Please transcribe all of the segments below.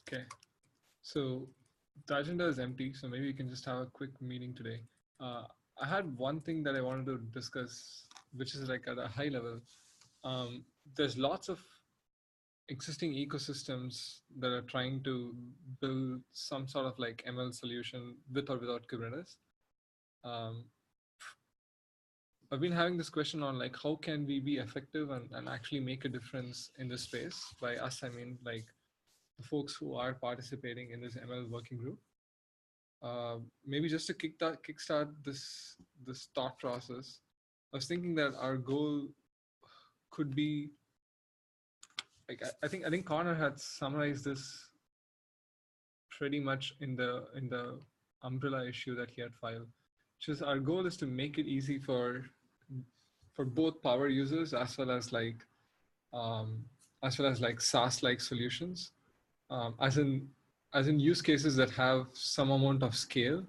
Okay, so the agenda is empty, so maybe we can just have a quick meeting today. I had one thing that I wanted to discuss, which is like at a high level. There's lots of existing ecosystems that are trying to build some sort of like ML solution with or without Kubernetes. Um, I've been having this question on like how can we be effective and actually make a difference in this space. By us, I mean like the folks who are participating in this ML working group. Maybe just to kickstart this thought process, I was thinking that our goal could be like I think Connor had summarized this pretty much in the umbrella issue that he had filed, which is our goal is to make it easy for both power users um, as well as like SaaS like solutions, as in use cases that have some amount of scale,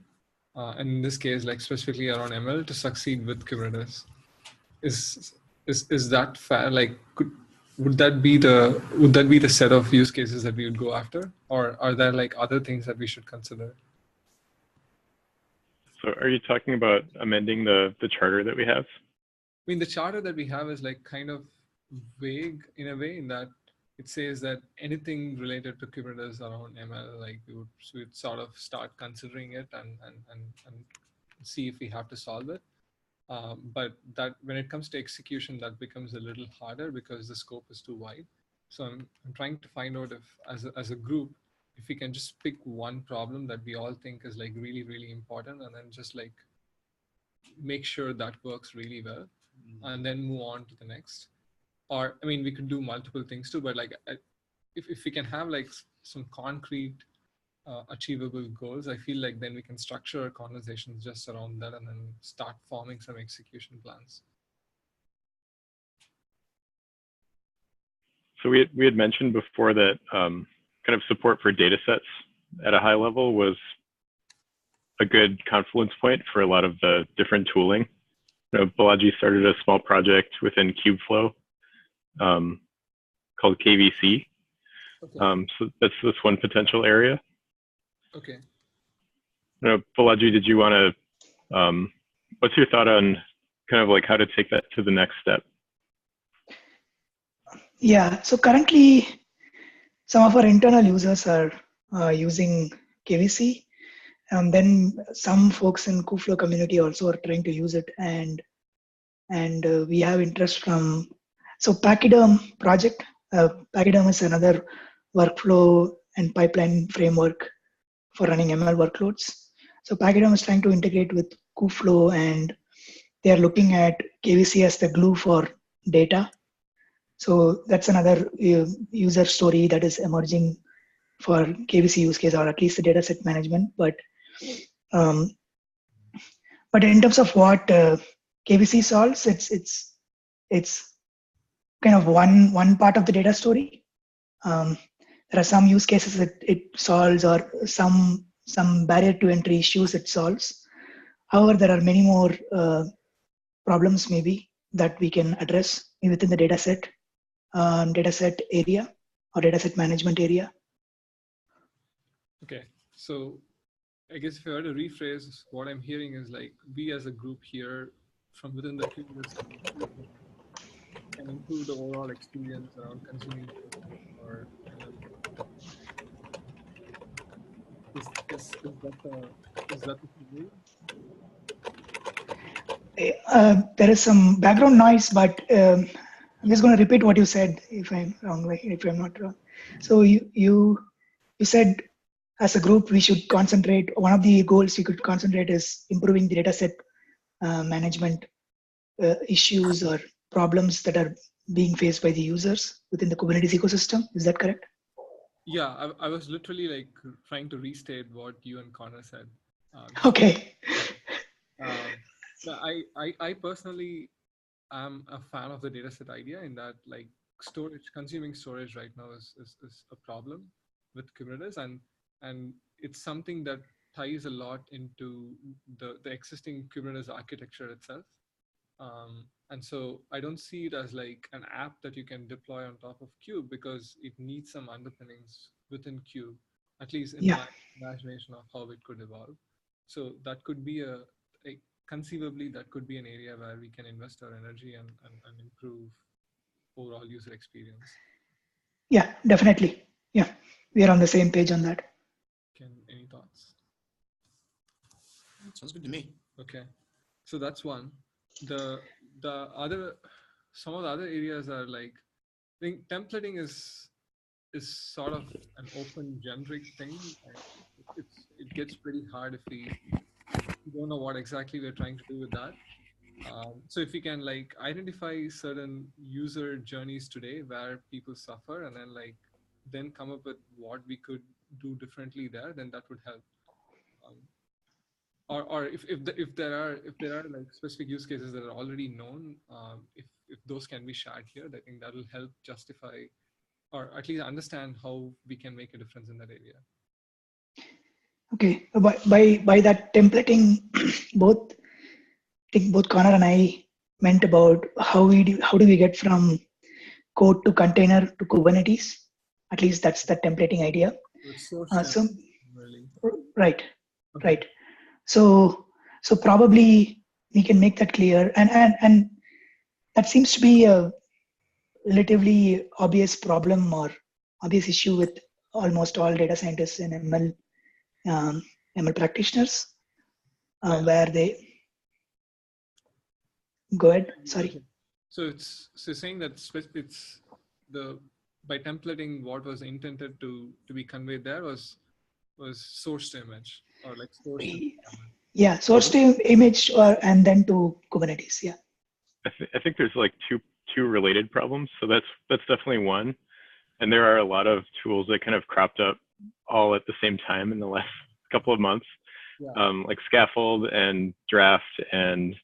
and in this case, like specifically around ML, to succeed with Kubernetes. Is that fair? Like, would that be the set of use cases that we would go after, or are there like other things that we should consider? So are you talking about amending the charter that we have? I mean, the charter that we have is like kind of vague in a way, in that it says that anything related to Kubernetes around ML, like we would sort of start considering it and see if we have to solve it. But that when it comes to execution, that becomes a little harder because the scope is too wide. So I'm trying to find out if as a group, if we can just pick one problem that we all think is like really, really important, and then just like make sure that works really well, and then move on to the next. Or, I mean, we could do multiple things too, but like if we can have like some concrete achievable goals, I feel like then we can structure our conversations just around that and then start forming some execution plans. So we had mentioned before that kind of support for data sets at a high level was a good confluence point for a lot of the different tooling. You know, Balaji started a small project within Kubeflow called KVC. Okay. So that's one potential area. Okay. You know, Balaji, did you want to, what's your thought on kind of like how to take that to the next step? Yeah, so currently some of our internal users are using KVC, and then some folks in Kubeflow community also are trying to use it, and we have interest from, so Pachyderm project. Pachyderm is another workflow and pipeline framework for running ML workloads. So Pachyderm is trying to integrate with Kubeflow, and they are looking at KVC as the glue for data. So that's another user story that is emerging for KVC use case, or at least the data set management. But in terms of what KVC solves, it's kind of one part of the data story. There are some use cases that it solves, or some barrier to entry issues it solves. However, there are many more problems maybe that we can address within the dataset area or dataset management area. Okay. So I guess if I were to rephrase, what I'm hearing is like we as a group here from within the Kubernetes community can improve the overall experience around consuming or is that the view? There is some background noise, but I'm just going to repeat what you said if I'm wrong, if I'm not wrong. So you said as a group we should concentrate. One of the goals we could concentrate is improving the dataset management issues or problems that are being faced by the users within the Kubernetes ecosystem. Is that correct? Yeah, I was literally like trying to restate what you and Connor said. Okay. I personally am a fan of the dataset idea, in that like consuming storage right now is a problem with Kubernetes, and it's something that ties a lot into the existing Kubernetes architecture itself. And so I don't see it as like an app that you can deploy on top of Cube because it needs some underpinnings within Cube, at least in Yeah. my imagination of how it could evolve. So that could be a conceivably that could be an area where we can invest our energy and improve overall user experience. Yeah, definitely. Yeah, we are on the same page on that. Any thoughts? Sounds good to me. Okay, so that's one. The the other some of the other areas are like I think templating is sort of an open generic thing. And it gets pretty hard if we don't know what exactly we're trying to do with that. So if we can like identify certain user journeys today where people suffer and then come up with what we could do differently there, then that would help. Um, or if there are like specific use cases that are already known, if those can be shared here, I think that will help justify or at least understand how we can make a difference in that area. Okay, by that templating, both I think both Connor and I meant about how do we get from code to container to Kubernetes. At least that's the templating idea. So it's source temp, So really. right, Okay. right. So probably we can make that clear, and that seems to be a relatively obvious problem or obvious issue with almost all data scientists and um, ML practitioners, Right. where they go ahead. Sorry. Okay. So so saying that it's the by templating what was intended to be conveyed there was source to image or like source to Yeah, source to image and then to Kubernetes. Yeah. I think there's like two related problems. So that's definitely one. And there are a lot of tools that kind of cropped up all at the same time in the last couple of months, yeah. like Scaffold and Draft and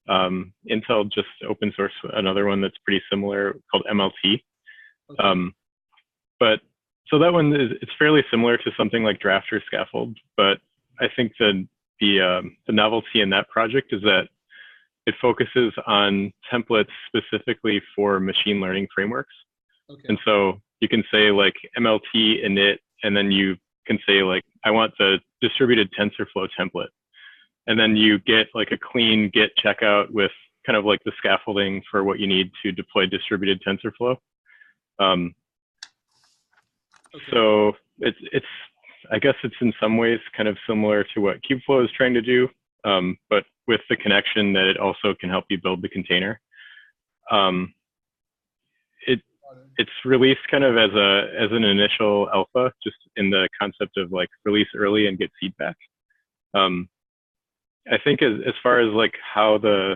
Intel just open source another one that's pretty similar called MLT. Okay. But so that one it's fairly similar to something like Draft or Scaffold. But I think the novelty in that project is that it focuses on templates specifically for machine learning frameworks. Okay. And so you can say like MLT init, and then you can say like, I want the distributed TensorFlow template. And then you get like a clean Git checkout with kind of like the scaffolding for what you need to deploy distributed TensorFlow. Okay. So it's I guess it's in some ways kind of similar to what Kubeflow is trying to do, but with the connection that it also can help you build the container. It's released kind of as an initial alpha, just in the concept of like release early and get feedback. I think as far as like how the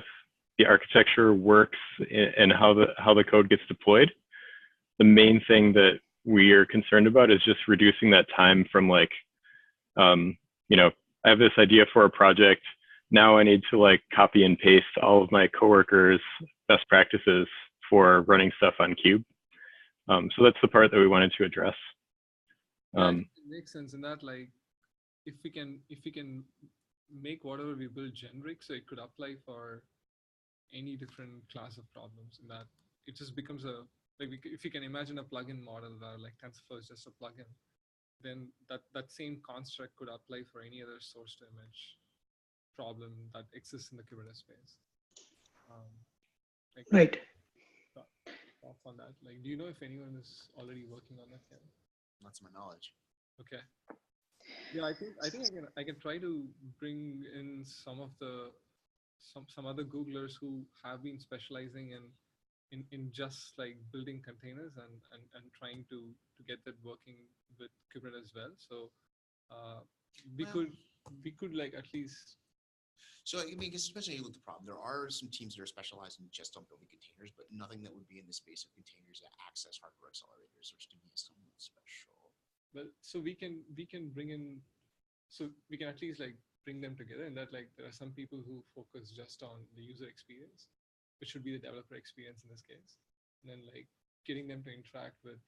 architecture works and how the code gets deployed, the main thing that we are concerned about is just reducing that time from like, I have this idea for a project. Now I need to like copy and paste all of my coworkers' best practices for running stuff on Cube. So that's the part that we wanted to address. It makes sense in that like if we can make whatever we build generic, so it could apply for any different class of problems. In that it just becomes if you can imagine a plugin model where like TensorFlow is just a plugin, then that same construct could apply for any other source to image problem that exists in the Kubernetes space. Right. Thoughts on that? Like, do you know if anyone is already working on that yet? Not to my knowledge. Okay. Yeah, I think I can try to bring in some other Googlers who have been specializing in just like building containers and trying to get that working with Kubernetes as well. So we could like at least. So I mean, especially with the problem, there are some teams that are specialized in just on building containers, but nothing that would be in the space of containers that access hardware accelerators, which to me is somewhat special. Well, so we can bring in, so we can at least like bring them together, and that like there are some people who focus just on the user experience, which should be the developer experience in this case, and then like getting them to interact with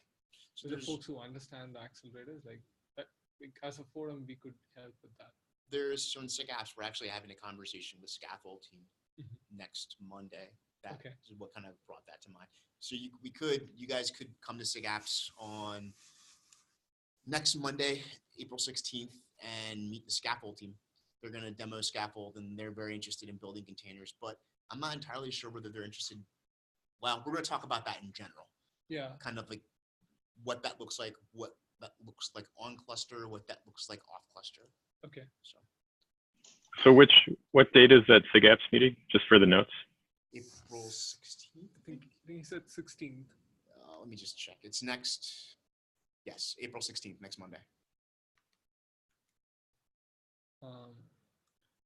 the folks who understand the accelerators, like that. Like, as a forum, we could help with that. There's some sick apps. We're actually having a conversation with Scaffold team next Monday. That Okay. is what kind of brought that to mind. So you guys could come to SIGAPS on next Monday, April 16th, and meet the Scaffold team. They're going to demo Scaffold, and they're very interested in building containers, but I'm not entirely sure whether they're interested. Well, we're going to talk about that in general. Yeah. Kind of like what that looks like, what that looks like on cluster, what that looks like off cluster. Okay. So what date is that SIGAPS meeting, just for the notes? April 16th? I think he said 16th. Let me just check. It's next, yes, April 16th, next Monday.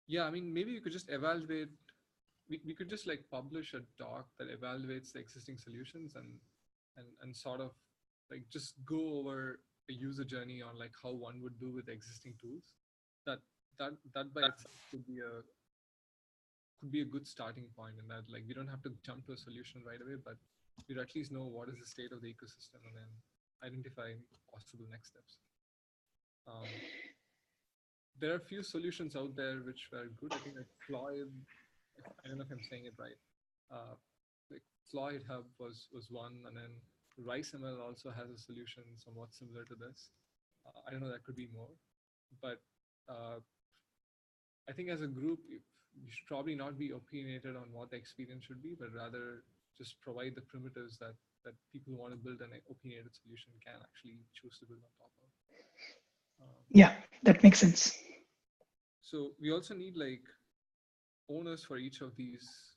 Yeah, I mean, maybe you could just evaluate, we could just like publish a doc that evaluates the existing solutions and sort of like just go over a user journey on like how one would do with existing tools. That by itself could be a good starting point, in that like we don't have to jump to a solution right away, but we'd at least know what is the state of the ecosystem and then identify possible next steps. There are a few solutions out there which were good. I think like Floyd, I don't know if I'm saying it right. Like Floyd Hub was one, and then RiceML also has a solution somewhat similar to this. I don't know, that could be more, but I think as a group, we should probably not be opinionated on what the experience should be, but rather just provide the primitives that people who want to build an opinionated solution can actually choose to build on top of. Yeah, that makes sense. So we also need like owners for each of these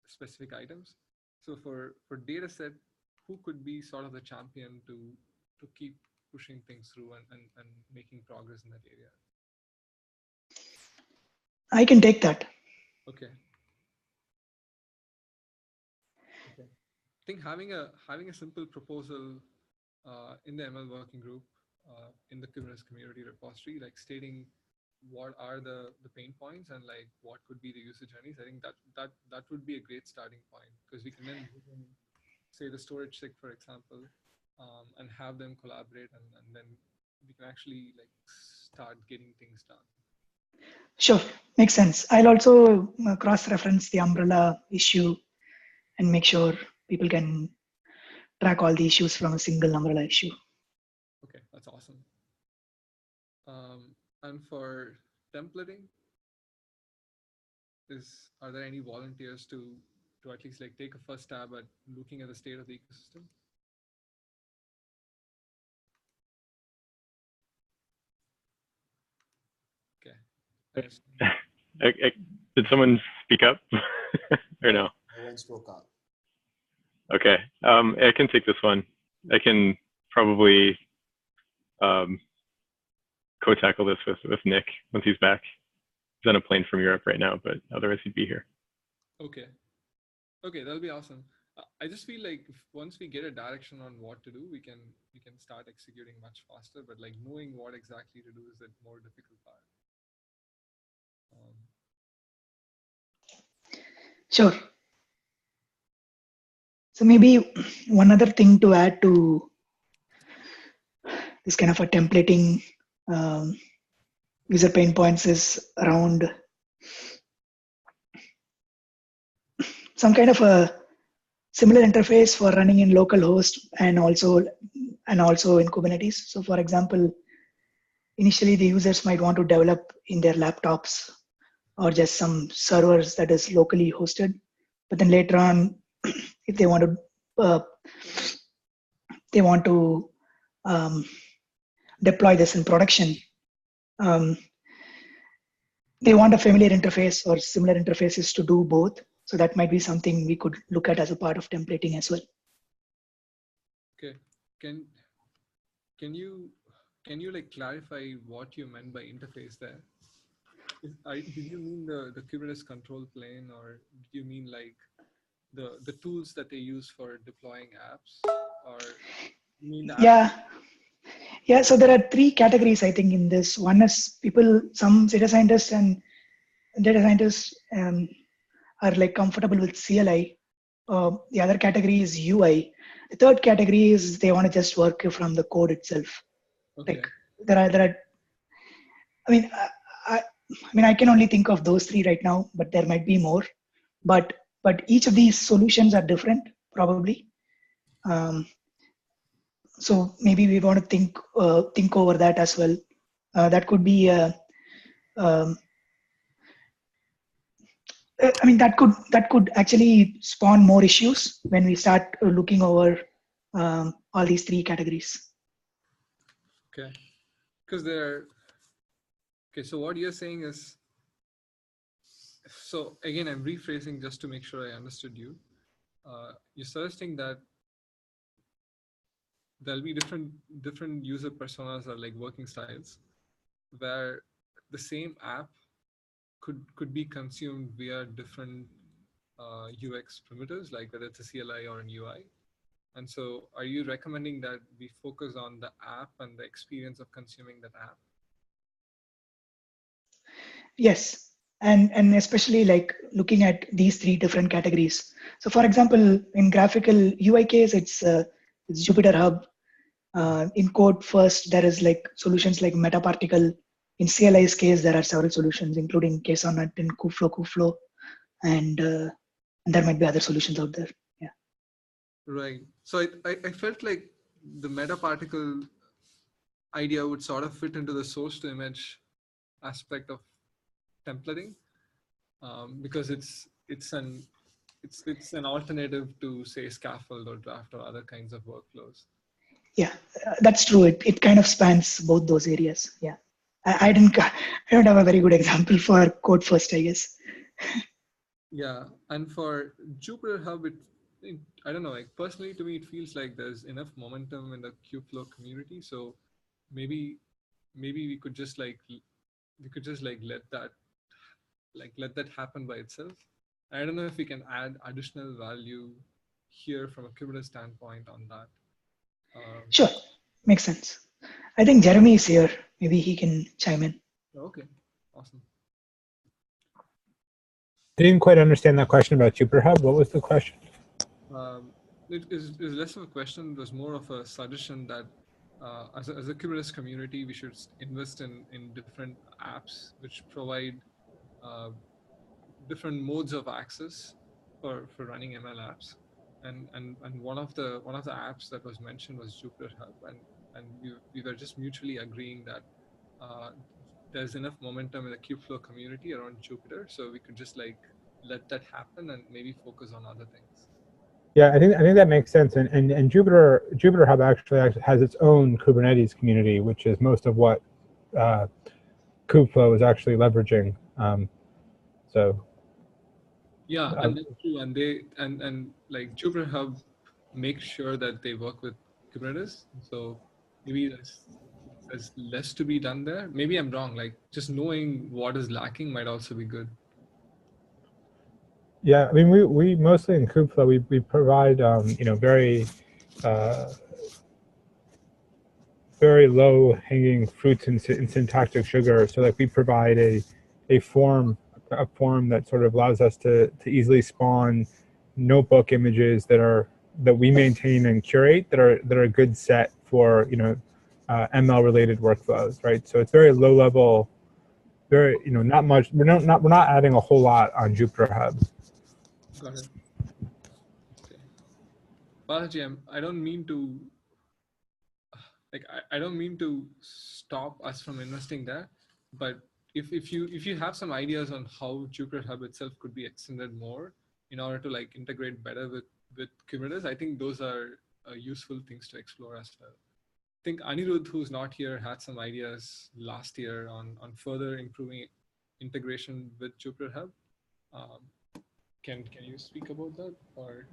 specific items. So for data set, who could be sort of the champion to keep pushing things through and making progress in that area? I can take that. Okay. I think having a simple proposal in the ML working group, in the Kubernetes community repository, like stating what are the pain points and like what could be the user journeys. I think that would be a great starting point, because we can then say the storage SIG, for example, and have them collaborate, and then we can actually like start getting things done. Sure, makes sense. I'll also cross-reference the umbrella issue and make sure people can track all the issues from a single umbrella issue. Okay, that's awesome. And for templating, are there any volunteers to at least like take a first stab at looking at the state of the ecosystem? Okay. Did someone speak up or no? No one spoke up. Okay, I can take this one. I can probably co-tackle this with Nick once he's back. He's on a plane from Europe right now, but otherwise he'd be here. Okay, that'll be awesome. I just feel like once we get a direction on what to do, we can start executing much faster. But like knowing what exactly to do is the more difficult part. Sure. So maybe one other thing to add to this kind of a templating user pain points is around some kind of a similar interface for running in localhost and also in Kubernetes. So for example, initially the users might want to develop in their laptops or just some servers that is locally hosted. But then later on, if they want to deploy this in production, they want a familiar interface or similar interfaces to do both. So that might be something we could look at as a part of templating as well. Okay, can you like clarify what you meant by interface there? Did you mean the Kubernetes control plane, or did you mean like the tools that they use for deploying apps, or you mean the Yeah. So there are three categories, I think, in this. One is some data scientists are like comfortable with CLI. The other category is UI. The third category is they want to just work from the code itself. Okay. Like there are. I mean, I can only think of those three right now, but there might be more. but each of these solutions are different, probably. Um, so maybe we want to think over that as well. That could be um, I mean, that could actually spawn more issues when we start looking over all these three categories. Okay, because they're okay. So what you're saying is, so again, I'm rephrasing just to make sure I understood you. You're suggesting that there'll be different user personas or like working styles, where the same app could be consumed via different UX primitives, like whether it's a CLI or an UI. And so are you recommending that we focus on the app and the experience of consuming that app? Yes, and especially like looking at these three different categories. So, for example, in graphical UI case, it's Jupyter Hub. In code first, there is like solutions like Metaparticle. In CLI's case, there are several solutions, including KSONet and Kubeflow, and there might be other solutions out there. Yeah. Right. So I felt like the meta particle idea would sort of fit into the source to image aspect of templating, because it's an alternative to say scaffold or draft or other kinds of workflows. Yeah, that's true. It kind of spans both those areas. Yeah. I don't have a very good example for code first, I guess. Yeah, and for Jupyter Hub, I don't know, like personally to me, it feels like there's enough momentum in the Kubeflow community. So maybe we could just like let that happen by itself. I don't know if we can add additional value here from a Kubernetes standpoint on that. Sure, makes sense. I think Jeremy is here. Maybe he can chime in. Okay, awesome. I didn't quite understand that question about Jupyter Hub. What was the question? It is less of a question. It was more of a suggestion that as a Kubernetes community, we should invest in different apps which provide different modes of access for running ML apps. And one of the apps that was mentioned was Jupyter Hub, and we were just mutually agreeing that there's enough momentum in the Kubeflow community around Jupyter, so we could just like let that happen and maybe focus on other things. Yeah, I think that makes sense. And Jupyter Hub actually has its own Kubernetes community, which is most of what Kubeflow is actually leveraging. So yeah, and that's true. And they and like Jupyter Hub makes sure that they work with Kubernetes. So maybe there's less to be done there. Maybe I'm wrong. Like just knowing what is lacking might also be good. yeah, I mean, we mostly in Kubeflow we provide very low hanging fruits in syntactic sugar. So like we provide a form that sort of allows us to easily spawn notebook images that we maintain and curate that are a good set for ML related workflows, right? So it's very low level, very not much. We're not adding a whole lot on Jupyter Hub. Got it. Okay. Balaji, I don't mean to I don't mean to stop us from investing there, but if you have some ideas on how Jupyter Hub itself could be extended more in order to like integrate better with Kubernetes, I think those are useful things to explore as well. I think Anirudh, who's not here, had some ideas last year on further improving integration with Jupyter Hub. Can you speak about that, or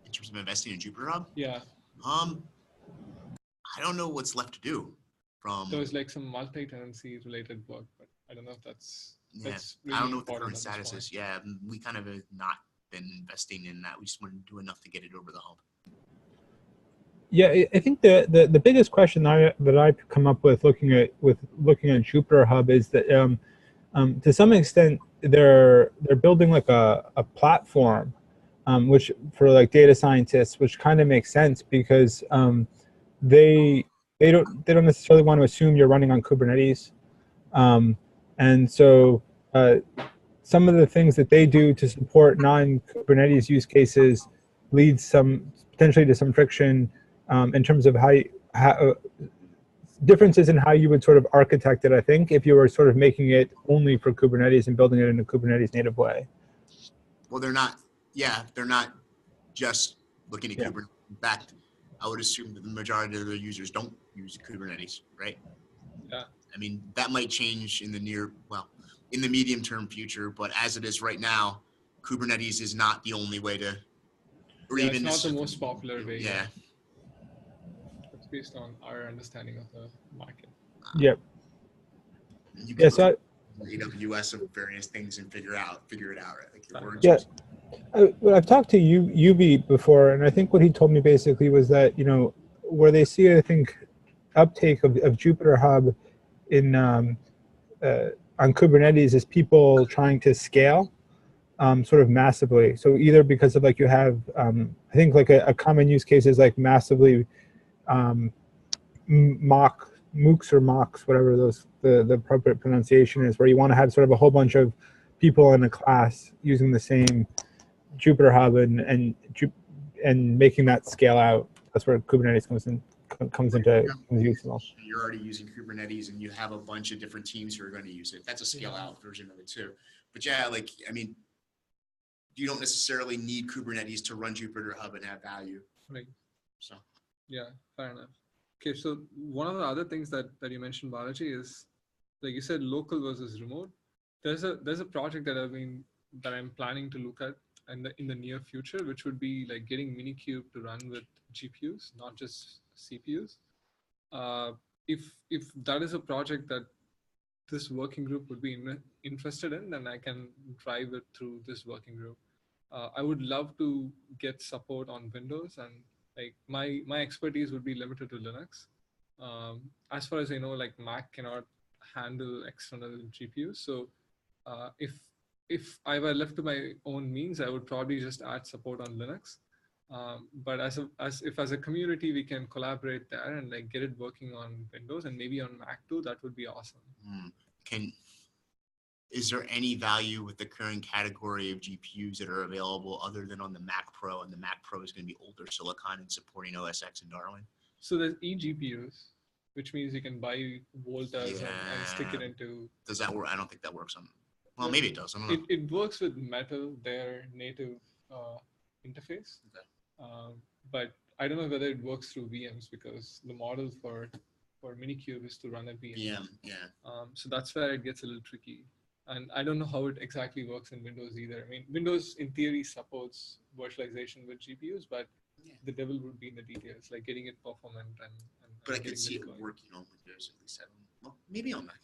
In terms of investing in Jupyter Hub? yeah? I don't know what's left to do. There was like some multi-tenancy related work, but I don't know if that's really I don't know what the important current status is. Yeah, we kind of have not been investing in that. We just want to do enough to get it over the hump. Yeah, I think the biggest question that I've come up with looking at Jupyter Hub is that to some extent they're building like a platform, which for like data scientists, which kind of makes sense because they don't necessarily want to assume you're running on Kubernetes, and so some of the things that they do to support non-Kubernetes use cases leads potentially to some friction in terms of how differences in how you would sort of architect it, I think, if you were sort of making it only for Kubernetes and building it in a Kubernetes native way. Well, they're not just looking at Yeah. Kubernetes. In fact, I would assume that the majority of their users don't use Kubernetes, right? Yeah. I mean, that might change in the medium term future, but as it is right now, Kubernetes is not the only way to, or Yeah, even it's not the most popular way. Yeah. It's based on our understanding of the market. Yep. You can so AWS of various things and figure it out, right? Like your words. Yeah. I've talked to Yubi before, and I think what he told me basically was that, where they see, I think, uptake of Jupyter Hub in on Kubernetes is people trying to scale sort of massively. So either because of like you have, I think like a common use case is like massively MOOCs or mocks, whatever the appropriate pronunciation is, where you want to have sort of a whole bunch of people in a class using the same Jupyter Hub and making that scale out. That's where Kubernetes comes into use. You're already using Kubernetes and you have a bunch of different teams who are going to use it. That's a scale out version of it too. But yeah, like, I mean, you don't necessarily need Kubernetes to run Jupyter Hub and have value. Right. So. Yeah, fair enough. Okay, so one of the other things that you mentioned, Balaji, is like you said, local versus remote. There's a project that I'm planning to look at in the near future, which would be like getting Minikube to run with GPUs, not just CPUs. If that is a project that this working group would be interested in, then I can drive it through this working group. I would love to get support on Windows, and like my expertise would be limited to Linux. As far as I know, like Mac cannot handle external GPUs. So if I were left to my own means, I would probably just add support on Linux. But as a community we can collaborate there and like get it working on Windows and maybe on Mac too, that would be awesome. Is there any value with the current category of GPUs that are available other than on the Mac Pro? And the Mac Pro is going to be older silicon and supporting OS X and Darwin. So there's eGPUs, which means you can buy Voltas and stick it into. Does that work? I don't think that works on. Well, maybe it does. I don't know. It works with Metal, their native interface. Okay. But I don't know whether it works through VMs, because the model for Minikube is to run a VM. Yeah. So that's where it gets a little tricky. And I don't know how it exactly works in Windows either. I mean, Windows in theory supports virtualization with GPUs, but the devil would be in the details, like getting it performant But I could see it working on Windows at least. Well, maybe on Mac.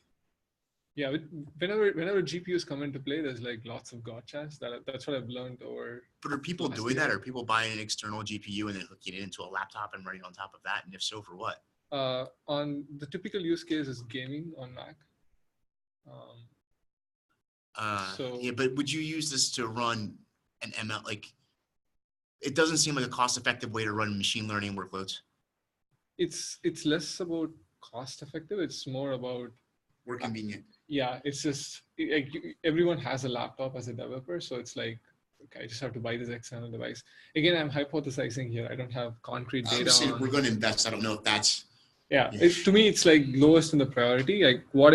Yeah, whenever GPUs come into play, there's like lots of gotchas. That's what I've learned over. But are people doing that? Are people buying an external GPU and then hooking it into a laptop and running on top of that? And if so, for what? On the typical use case is gaming on Mac. Yeah, but would you use this to run an ML? Like, it doesn't seem like a cost-effective way to run machine learning workloads. It's less about cost-effective. It's more about more convenient. Yeah, it's just like everyone has a laptop as a developer, so it's like, okay, I just have to buy this external device. Again, I'm hypothesizing here. I don't have concrete data. We're going to invest. I don't know if that's. Yeah. To me, it's like lowest in the priority. Like what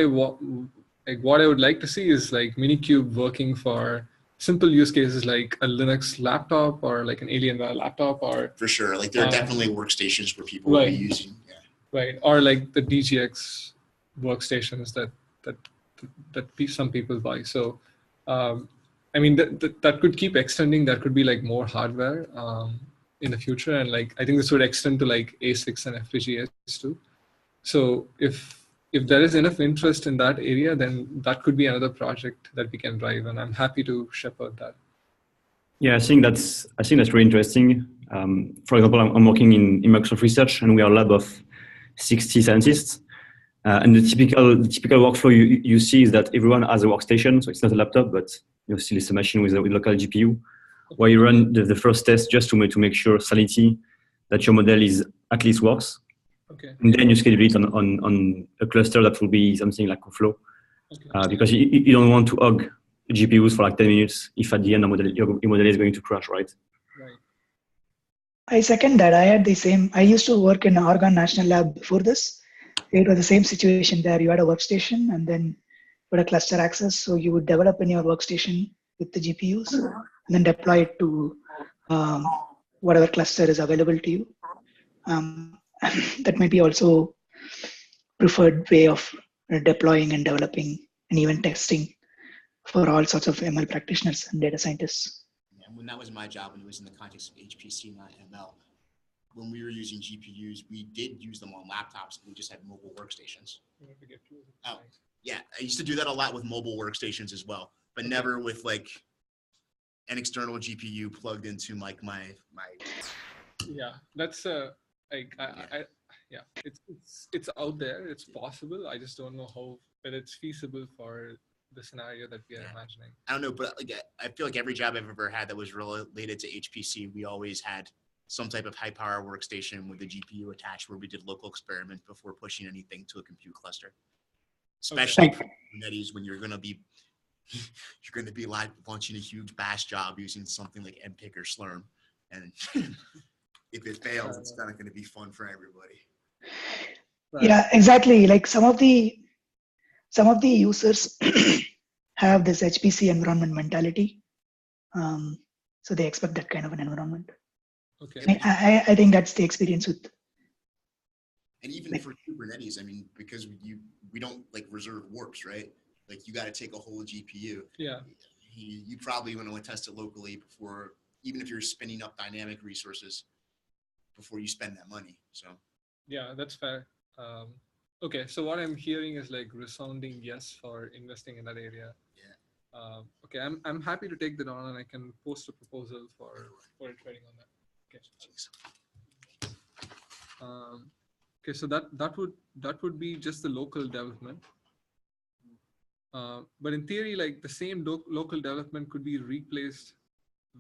I would like to see is like Minikube working for simple use cases like a Linux laptop or like an Alienware laptop, or for sure. Like there are definitely workstations where people will be using. Yeah. Right. Or like the DGX workstations that some people buy. So, I mean, that could keep extending. That could be like more hardware in the future. And like, I think this would extend to like ASICs and FPGAs too. So if there is enough interest in that area, then that could be another project that we can drive, and I'm happy to shepherd that. Yeah, I think that's really interesting. For example, I'm working in Microsoft Research, and we are a lab of 60 scientists. And the typical workflow you see is that everyone has a workstation, so it's not a laptop, but still it's a machine with a local GPU, where you run the first test just to make sure sanity, that your model is at least works. Okay. And then you schedule it on a cluster that will be something like Kuflow, because you don't want to hog GPUs for like 10 minutes if at the end your model is going to crash, right? Right. I second that. I used to work in Oregon National Lab before this. It was the same situation there. You had a workstation and then you had a cluster access. So you would develop in your workstation with the GPUs and then deploy it to whatever cluster is available to you. That might be also preferred way of deploying and developing and even testing for all sorts of ML practitioners and data scientists. Yeah, when that was my job, when it was in the context of HPC, not ML, when we were using GPUs, we did use them on laptops. We just had mobile workstations. Oh, yeah, I used to do that a lot with mobile workstations as well, but never with like an external GPU plugged into like my. Yeah, that's like yeah, it's out there. It's possible. I just don't know how, but it's feasible for the scenario that we are imagining. I don't know, but like, I feel like every job I've ever had that was related to HPC, we always had some type of high power workstation with a GPU attached where we did local experiments before pushing anything to a compute cluster. Especially Kubernetes, when you're going to be like launching a huge bash job using something like MPIC or Slurm. And if it fails, it's not going to be fun for everybody. Yeah, exactly. Like some of the users have this HPC environment mentality. So they expect that kind of an environment. Okay. I think that's the experience with. And even for Kubernetes, I mean, because we don't like reserve warps, right? Like you got to take a whole GPU. Yeah. You probably want to test it locally before, even if you're spinning up dynamic resources before you spend that money. So. Yeah, that's fair. Okay, so what I'm hearing is like resounding yes for investing in that area. Yeah. Okay, I'm happy to take that on, and I can post a proposal for trading on that. Okay. Okay, so that would be just the local development. But in theory, like the same local development could be replaced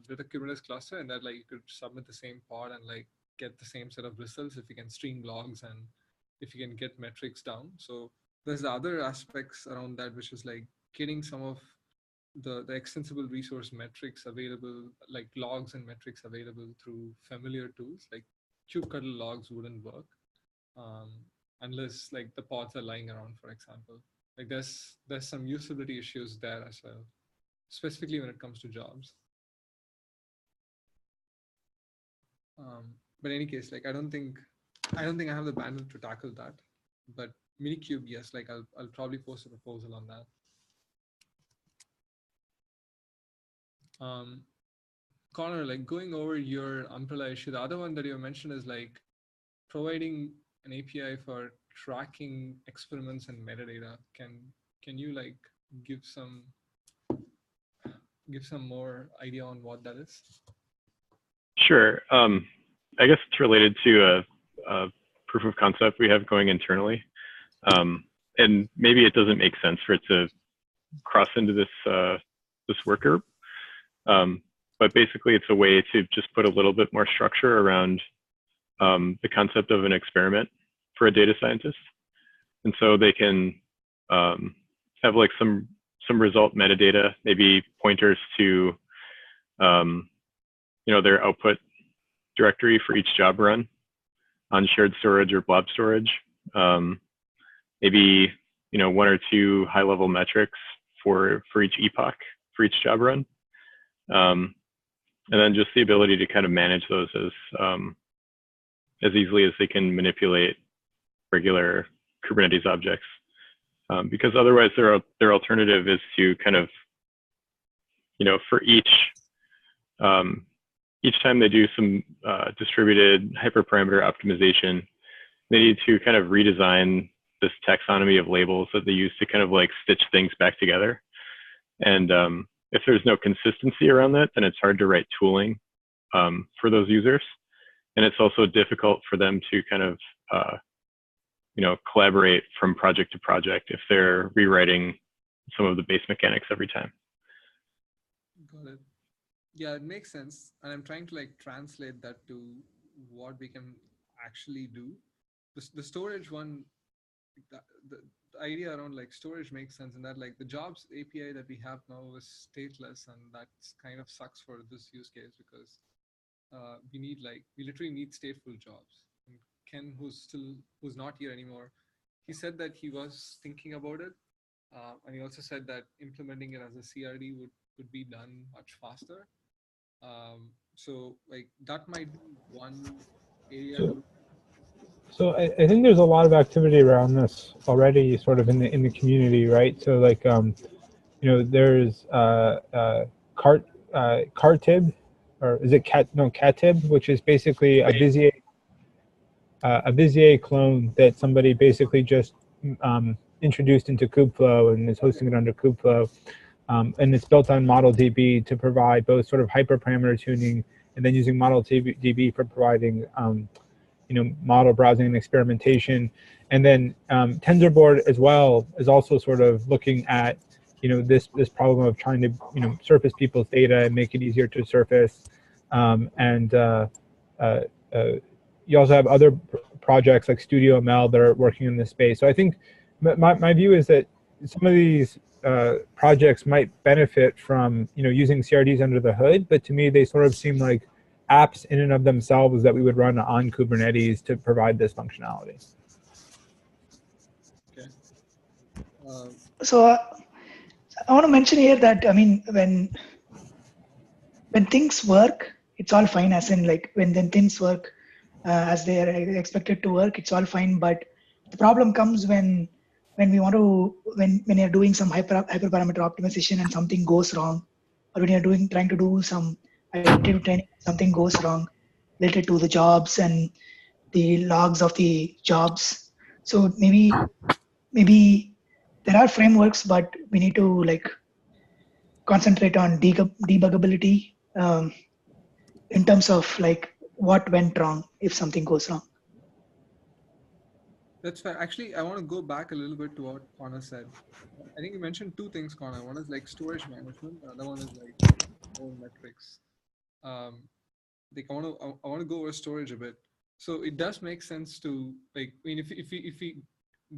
with a Kubernetes cluster, and that like you could submit the same pod and like get the same set of results if you can stream logs and if you can get metrics down. So there's the other aspects around that, which is like getting some of the extensible resource metrics available, like logs and metrics available through familiar tools. Like kubectl logs wouldn't work unless like the pods are lying around, for example. Like there's some usability issues there as well, specifically when it comes to jobs. But in any case, like I don't think I have the bandwidth to tackle that. But Minikube, yes, like I'll probably post a proposal on that. Connor, like going over your umbrella issue, the other one that you mentioned is like providing an API for tracking experiments and metadata. Can you like give some more idea on what that is? Sure. I guess it's related to a proof of concept we have going internally. And maybe it doesn't make sense for it to cross into this work group. But basically it's a way to just put a little bit more structure around the concept of an experiment for a data scientist. And so they can have like some result metadata, maybe pointers to their output directory for each job run on shared storage or blob storage. Maybe one or two high-level metrics for each epoch for each job run, and then just the ability to kind of manage those as easily as they can manipulate regular Kubernetes objects. Because otherwise their alternative is to kind of, for each time they do some distributed hyperparameter optimization, they need to kind of redesign this taxonomy of labels that they use to kind of like stitch things back together. And if there's no consistency around that, then it's hard to write tooling for those users. And it's also difficult for them to kind of, collaborate from project to project if they're rewriting some of the base mechanics every time. Got it. Yeah, it makes sense. And I'm trying to like translate that to what we can actually do. The storage one the idea around like storage makes sense, and that like the jobs API that we have now is stateless, and that's kind of sucks for this use case because we literally need stateful jobs. And Ken, who's not here anymore, he said that he was thinking about it, and he also said that implementing it as a CRD would be done much faster. So like that might be one area to. So I think there's a lot of activity around this already, sort of in the community, right? So like there's Cartib, or is it Catib, which is basically a Vizier clone that somebody basically just introduced into Kubeflow and is hosting it under Kubeflow. And it's built on ModelDB to provide both sort of hyperparameter tuning, and then using ModelDB for providing model browsing and experimentation. And then TensorBoard as well is also sort of looking at this problem of trying to surface people's data and make it easier to surface. You also have other projects like Studio ML that are working in this space. So I think my view is that some of these projects might benefit from using CRDs under the hood, but to me they sort of seem like apps in and of themselves that we would run on Kubernetes to provide this functionality. Okay. So I want to mention here that, I mean, when things work, it's all fine, as in like when then things work as they are expected to work, it's all fine. But the problem comes when we want to, when you're doing some hyperparameter optimization and something goes wrong, or when you're trying to do some iterative training, something goes wrong related to the jobs and the logs of the jobs. So maybe there are frameworks, but we need to like concentrate on debuggability in terms of like what went wrong if something goes wrong. That's fair. Actually, I want to go back a little bit to what Connor said. I think you mentioned two things, Connor. One is like storage management. The other one is like own metrics. Like I want to go over storage a bit. So it does make sense to like, I mean, if we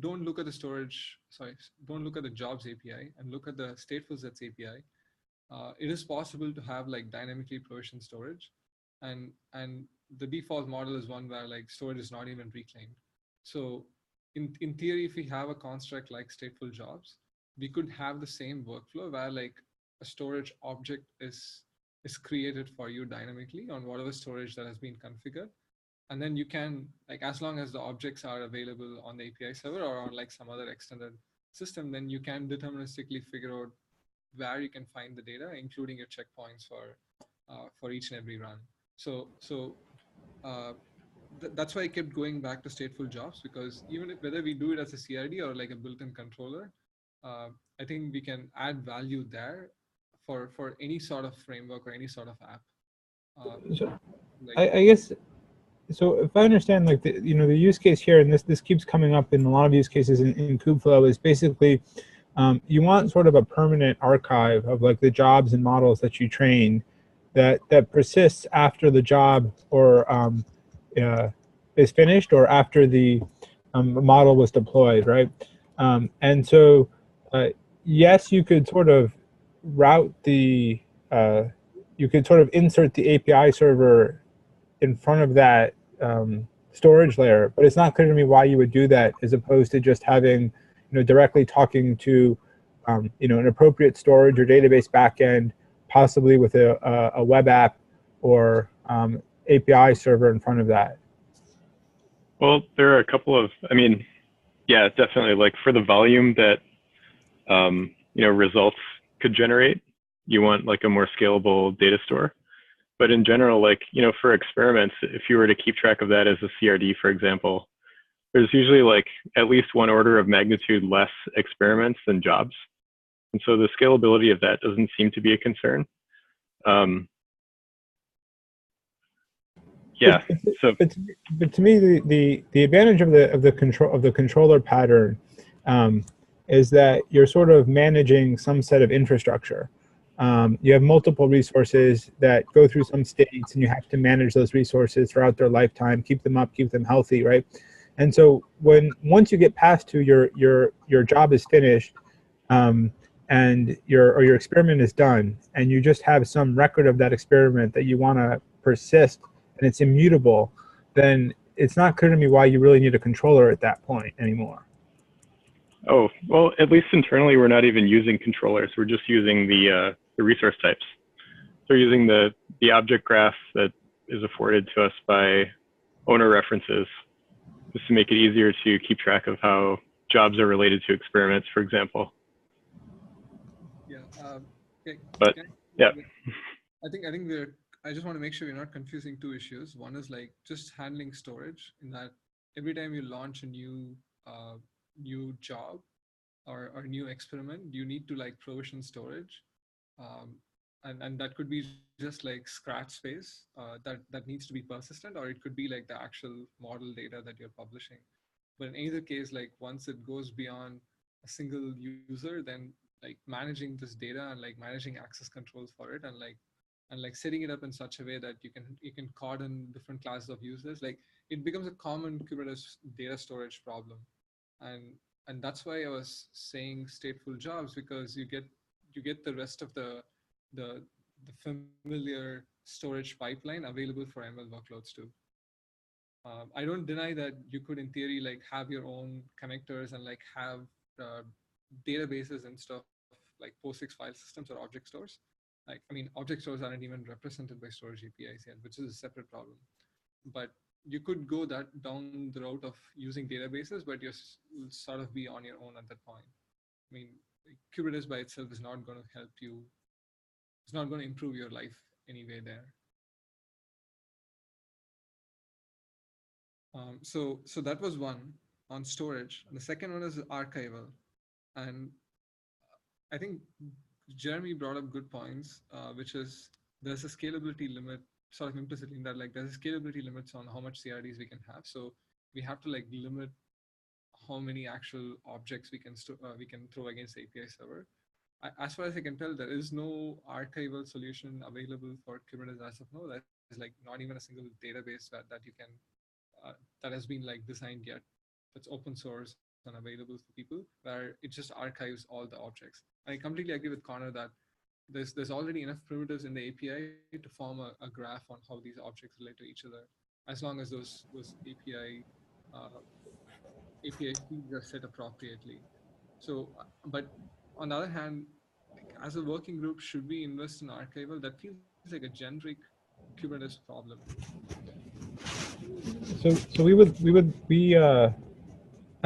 don't look at the storage, don't look at the jobs API and look at the stateful sets API, it is possible to have like dynamically provisioned storage, and the default model is one where like storage is not even reclaimed. So in theory, if we have a construct like stateful jobs, we could have the same workflow where like a storage object is created for you dynamically on whatever storage that has been configured. And then you can, like, as long as the objects are available on the API server or on like some other extended system, then you can deterministically figure out where you can find the data, including your checkpoints for each and every run. So that's why I kept going back to stateful jobs, because even whether we do it as a CRD or like a built-in controller, I think we can add value there for any sort of framework or any sort of app. I guess, so if I understand, like the use case here, and this keeps coming up in a lot of use cases in Kubeflow, is basically you want sort of a permanent archive of like the jobs and models that you train that persists after the job or is finished or after the model was deployed, right? And so yes, you could sort of route the you could sort of insert the API server in front of that storage layer, but it's not clear to me why you would do that, as opposed to just having directly talking to an appropriate storage or database backend, possibly with a web app or API server in front of that. Well, there are a couple of, I mean, yeah, definitely, like for the volume that results could generate, you want like a more scalable data store. But in general, like, for experiments, if you were to keep track of that as a CRD, for example, there's usually like at least one order of magnitude less experiments than jobs. And so the scalability of that doesn't seem to be a concern. Yeah. But to me, the advantage of the controller pattern is that you're sort of managing some set of infrastructure. You have multiple resources that go through some states, and you have to manage those resources throughout their lifetime, keep them up, keep them healthy, right? And so once you get past to your job is finished, and your experiment is done, and you just have some record of that experiment that you want to persist, and it's immutable, then it's not clear to me why you really need a controller at that point anymore. Oh, well, at least internally, we're not even using controllers. We're just using the resource types. So we're using the object graph that is afforded to us by owner references, just to make it easier to keep track of how jobs are related to experiments, for example. Yeah. Okay. But yeah. I just want to make sure you're not confusing two issues. One is like just handling storage, in that every time you launch a new job or new experiment, you need to like provision storage, and that could be just like scratch space that needs to be persistent, or it could be like the actual model data that you're publishing. But in either case, like once it goes beyond a single user, then like managing this data and like managing access controls for it, and like setting it up in such a way that you can cordon different classes of users, like it becomes a common Kubernetes data storage problem. And that's why I was saying stateful jobs, because you get the rest of the familiar storage pipeline available for ML workloads too. I don't deny that you could, in theory, like have your own connectors and like have databases and stuff like POSIX file systems or object stores. Like, I mean, object stores aren't even represented by storage APIs yet, which is a separate problem. But you could go down the route of using databases, but you'll sort of be on your own at that point. I mean, Kubernetes by itself is not going to help you. It's not going to improve your life anyway there. So that was one on storage. The second one is archival. And I think Jeremy brought up good points, which is there's a scalability limit, sort of implicitly in that, like there's a scalability limits on how much CRDs we can have. So we have to like limit how many actual objects we can throw against the API server. As far as I can tell, there is no archival solution available for Kubernetes as of now. That is like not even a single database that you can that has been like designed yet. That's open source and available for people, where it just archives all the objects. I completely agree with Connor that there's already enough primitives in the API to form a graph on how these objects relate to each other, as long as those API feeds are set appropriately. So, but on the other hand, like, as a working group, should we invest in archival? That feels like a generic Kubernetes problem. So I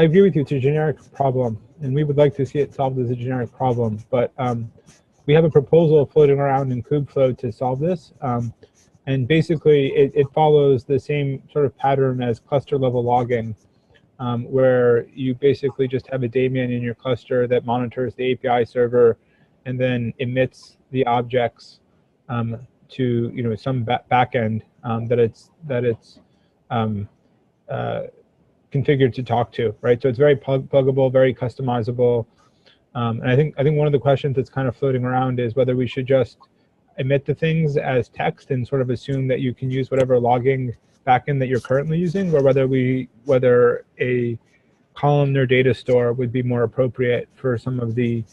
agree with you. It's a generic problem, and we would like to see it solved as a generic problem. But we have a proposal floating around in Kubeflow to solve this, and basically it follows the same sort of pattern as cluster level logging, where you basically just have a daemon in your cluster that monitors the API server, and then emits the objects to some backend that it's configured to talk to, right? So it's very pluggable, very customizable. And I think one of the questions that's kind of floating around is whether we should just emit the things as text and sort of assume that you can use whatever logging backend that you're currently using, or whether a columnar data store would be more appropriate for some of the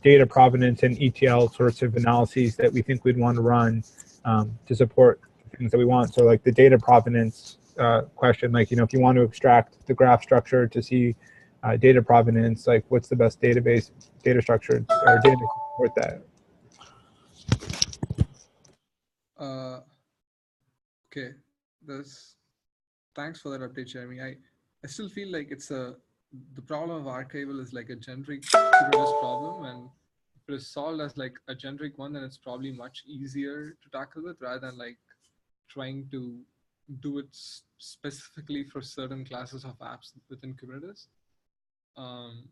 data provenance and ETL sorts of analyses that we think we'd want to run to support the things that we want. So like the data provenance question, like, if you want to extract the graph structure to see data provenance, like what's the best data structure or data to support that? Okay, thanks for that update, Jeremy. I still feel like the problem of archival is like a generic Kubernetes problem, and if it is solved as like a generic one, then it's probably much easier to tackle with, rather than like trying to do it specifically for certain classes of apps within Kubernetes. And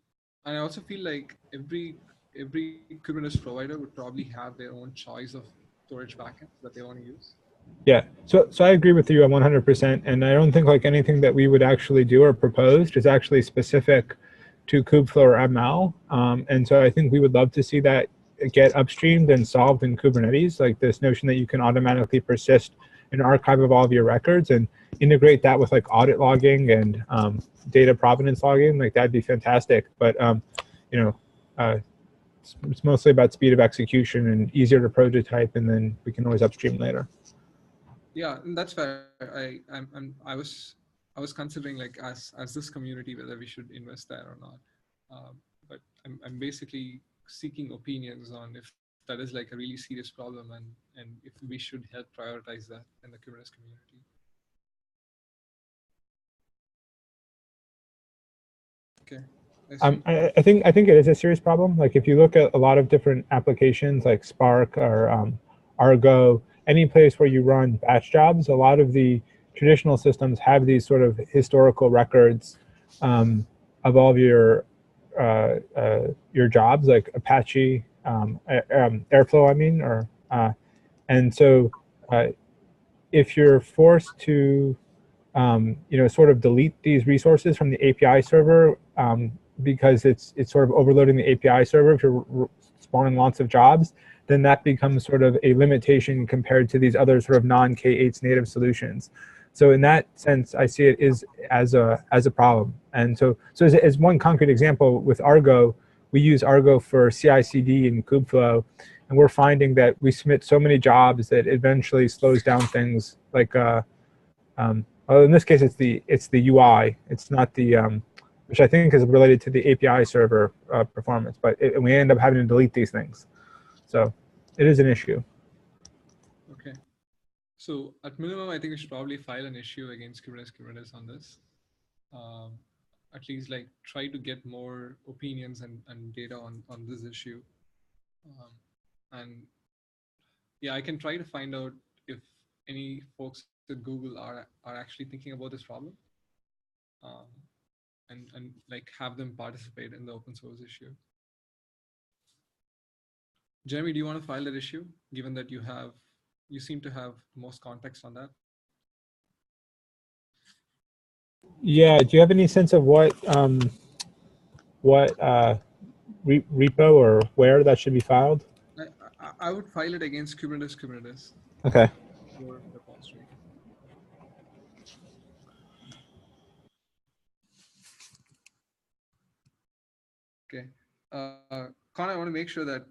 I also feel like every Kubernetes provider would probably have their own choice of storage backends that they want to use. Yeah, so I agree with you 100%, and I don't think like anything that we would actually do or proposed is actually specific to Kubeflow or ML. And so I think we would love to see that get upstreamed and solved in Kubernetes, like this notion that you can automatically persist an archive of all of your records and integrate that with like audit logging and data provenance logging, like that'd be fantastic. But you know, it's mostly about speed of execution and easier to prototype, and then we can always upstream later. Yeah, and that's fair. I was considering like as this community whether we should invest there or not. But I'm basically seeking opinions on if that is like a really serious problem and if we should help prioritize that in the Kubernetes community. Okay. I think it is a serious problem. Like if you look at a lot of different applications like Spark or Argo, any place where you run batch jobs, a lot of the traditional systems have these sort of historical records of all of your jobs, like Apache, Airflow, I mean, or and so if you're forced to sort of delete these resources from the API server because it's sort of overloading the API server if you're spawning lots of jobs, then that becomes sort of a limitation compared to these other sort of non-K8s native solutions. So in that sense, I see it as a problem. And so as one concrete example with Argo, we use Argo for CI/CD and Kubeflow, and we're finding that we submit so many jobs that eventually slows down things like well, in this case, it's the UI. It's not the which I think is related to the API server performance. But we end up having to delete these things, so it is an issue. Okay, so at minimum, I think we should probably file an issue against Kubernetes on this. At least like try to get more opinions and data on this issue, and yeah, I can try to find out if any folks at Google are actually thinking about this problem, and like have them participate in the open source issue. Jeremy, do you want to file that issue, given that you seem to have most context on that? Yeah. Do you have any sense of what repo or where that should be filed? I would file it against Kubernetes. Okay. Your repository. Okay. Con, I want to make sure that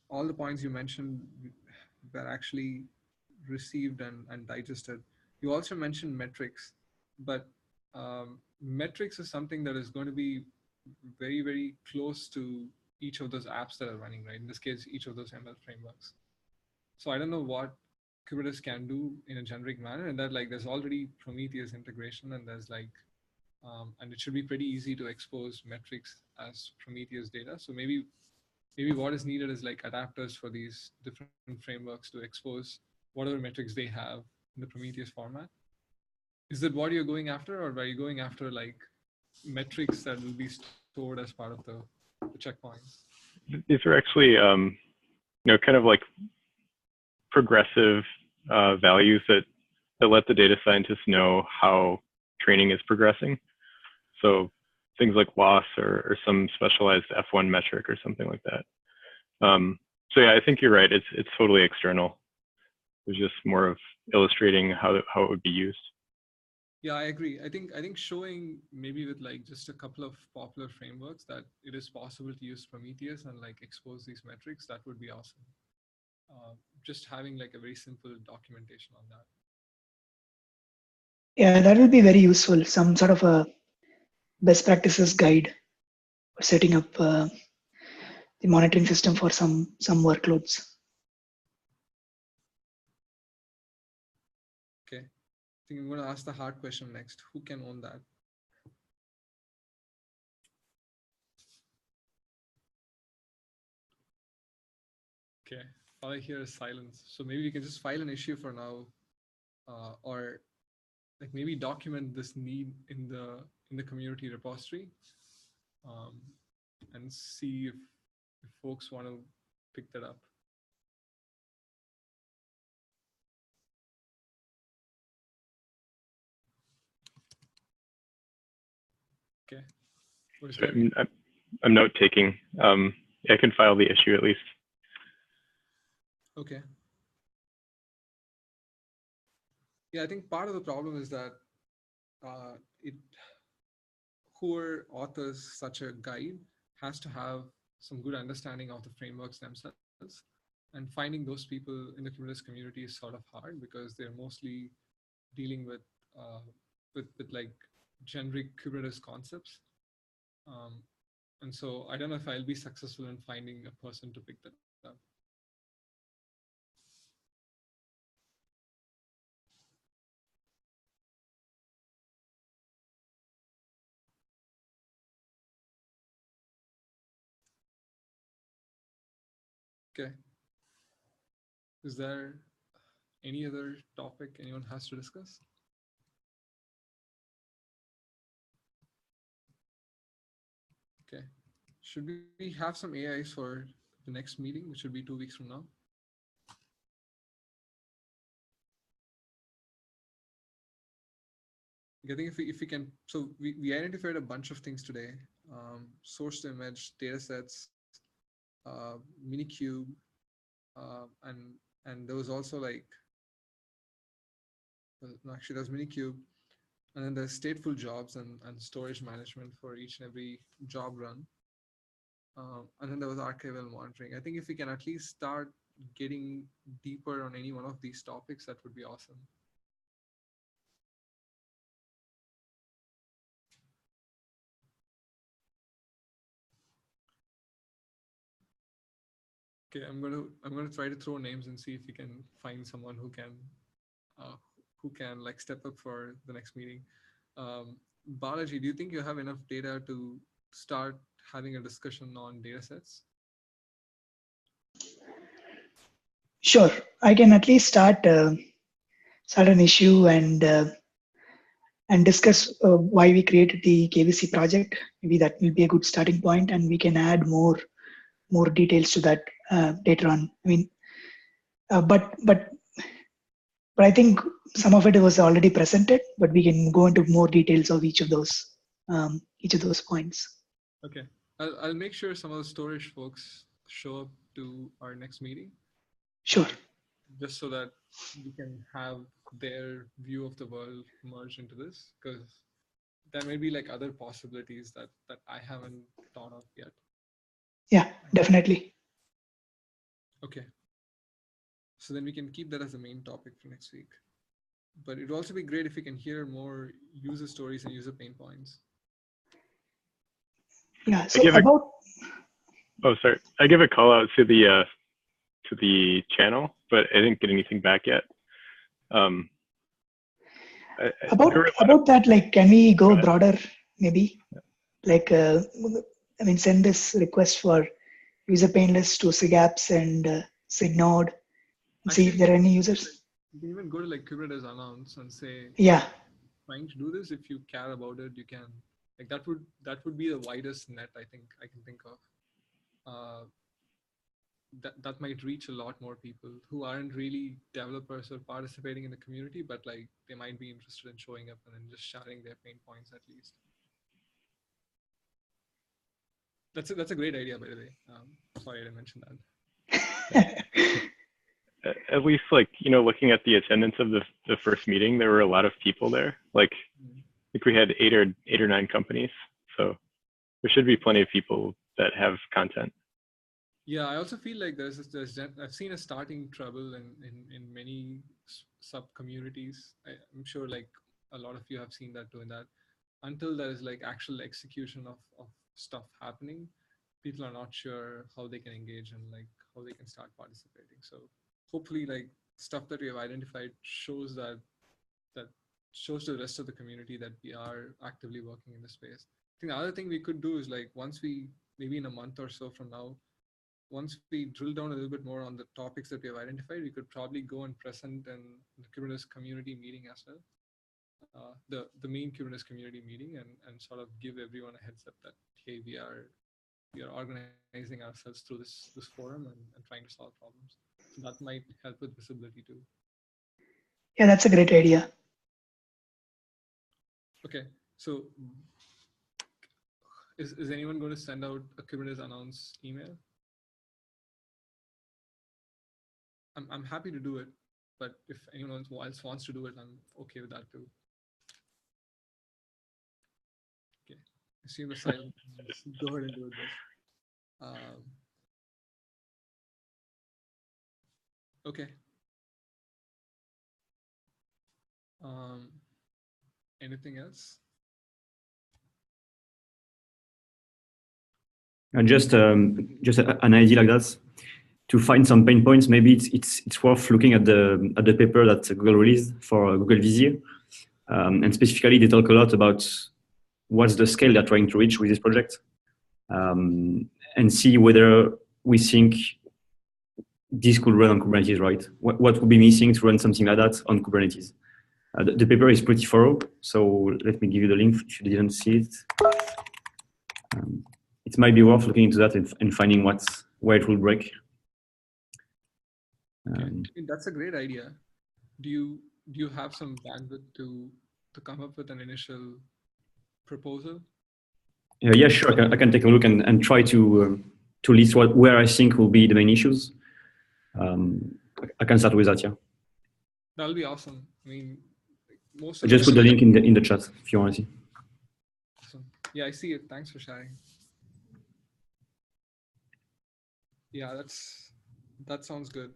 all the points you mentioned were actually received and digested. You also mentioned metrics, but metrics is something that is going to be very, very close to each of those apps that are running, right? In this case, each of those ML frameworks. So I don't know what Kubernetes can do in a generic manner, and that like there's already Prometheus integration, and there's like, and it should be pretty easy to expose metrics as Prometheus data. So maybe what is needed is like adapters for these different frameworks to expose whatever metrics they have in the Prometheus format. Is that what you're going after, or are you going after like metrics that will be stored as part of the checkpoints? These are actually, kind of like progressive values that let the data scientists know how training is progressing. So things like loss or some specialized F1 metric or something like that. So yeah, I think you're right. It's totally external. It's just more of illustrating how it would be used. Yeah, I agree. I think showing maybe with like just a couple of popular frameworks that it is possible to use Prometheus and like expose these metrics, that would be awesome. Just having like a very simple documentation on that. Yeah, that will be very useful. Some sort of a best practices guide for setting up the monitoring system for some workloads. Okay, I think I'm going to ask the hard question next. Who can own that? Okay, all I hear is silence. So maybe we can just file an issue for now, or like maybe document this need in the community repository, and see if folks want to pick that up. Okay. What is that? I'm note taking. I can file the issue at least. Okay. Yeah, I think part of the problem is that it whoever authors such a guide has to have some good understanding of the frameworks themselves. And finding those people in the Kubernetes community is sort of hard because they're mostly dealing uh, with like generic Kubernetes concepts. Um, and so I don't know if I'll be successful in finding a person to pick that up. Okay. Is there any other topic anyone has to discuss? Okay. Should we have some AIs for the next meeting, which should be 2 weeks from now? I think if we can, so we identified a bunch of things today: source to image, data sets, Minikube, and there was also like, no, actually there's Minikube, and then there's stateful jobs and storage management for each and every job run. And then there was archival monitoring. I think if we can at least start getting deeper on any one of these topics, that would be awesome. Okay, I'm gonna try to throw names and see if we can find someone uh, who can like step up for the next meeting. Balaji, do you think you have enough data to start having a discussion on data sets? Sure, I can at least start an issue and discuss why we created the KVC project. Maybe that will be a good starting point, and we can add more details to that later on. I mean, but I think some of it was already presented, but we can go into more details of each of those points. Okay, I'll make sure some of the storage folks show up to our next meeting. Sure. Just so that we can have their view of the world merge into this, because there may be like other possibilities that I haven't thought of yet. Yeah, definitely. Okay. So then we can keep that as the main topic for next week. But it'd also be great if we can hear more user stories and user pain points. Yeah. So about. Oh, sorry. I give a call out to the channel, but I didn't get anything back yet. About that, like, can we go broader? Maybe, like, I mean, send this request for user pain list to SIGApps and SIGNode. See if there are any users. You can even go to like Kubernetes announce and say, yeah, trying to do this. If you care about it, you can. Like that would be the widest net I think I can think of. That might reach a lot more people who aren't really developers or participating in the community, but like they might be interested in showing up and then just sharing their pain points at least. That's a great idea, by the way. Sorry, I didn't mention that. At least, like, looking at the attendance of the first meeting, there were a lot of people there. Like, I think we had eight or nine companies. So there should be plenty of people that have content. Yeah, I also feel like I've seen a starting trouble in many sub communities. I'm sure like a lot of you have seen that too, in that until there is like actual execution of stuff happening, people are not sure how they can engage and like how they can start participating. So hopefully like stuff that we have identified shows that shows to the rest of the community that we are actively working in the space. I think the other thing we could do is like once we, maybe in a month or so from now, once we drill down a little bit more on the topics that we have identified, we could probably go and present in the Kubernetes community meeting as well. The main Kubernetes community meeting, and sort of give everyone a heads up that, hey, we are organizing ourselves through this forum and trying to solve problems. So that might help with visibility too. Yeah, that's a great idea. Okay, so is anyone going to send out a Kubernetes announce email? I'm happy to do it. but if anyone else wants to do it, I'm okay with that too. Okay, I see the silence. Go ahead and do it, guys. Okay. Anything else? Just an idea like that. To find some pain points, maybe it's worth looking at the paper that Google released for Google Vizier, and specifically they talk a lot about what's the scale they're trying to reach with this project, and see whether we think this could run on Kubernetes, right? What would be missing to run something like that on Kubernetes? The paper is pretty thorough, so let me give you the link if you didn't see it. It might be worth looking into that and finding where it will break. Okay. I mean, that's a great idea. Do you have some bandwidth to come up with an initial proposal? Yeah, sure. I can take a look and try to list where I think will be the main issues. I can start with that. Yeah. That'll be awesome. I mean, most I of just put the link in the chat if you want to see. Awesome. Yeah, I see it. Thanks for sharing. Yeah, that sounds good.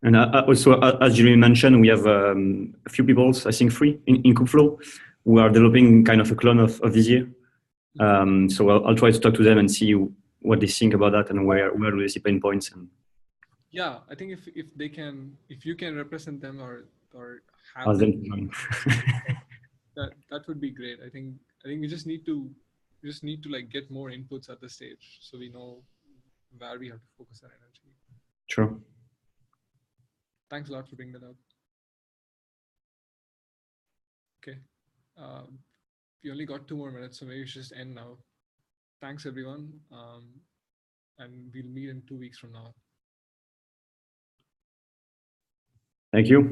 And also, as Jeremy mentioned, we have a few people, I think 3 in Kubeflow, who are developing kind of a clone of Vizier. So I'll try to talk to them and see what they think about that and where do they see pain points. And yeah, I think if you can represent them or have ask them, them to join. that would be great. I think we just need to like get more inputs at this stage so we know where we have to focus our energy. Sure. Thanks a lot for bringing that up. Okay. We only got 2 more minutes, so maybe we should just end now. Thanks, everyone. And we'll meet in 2 weeks from now. Thank you.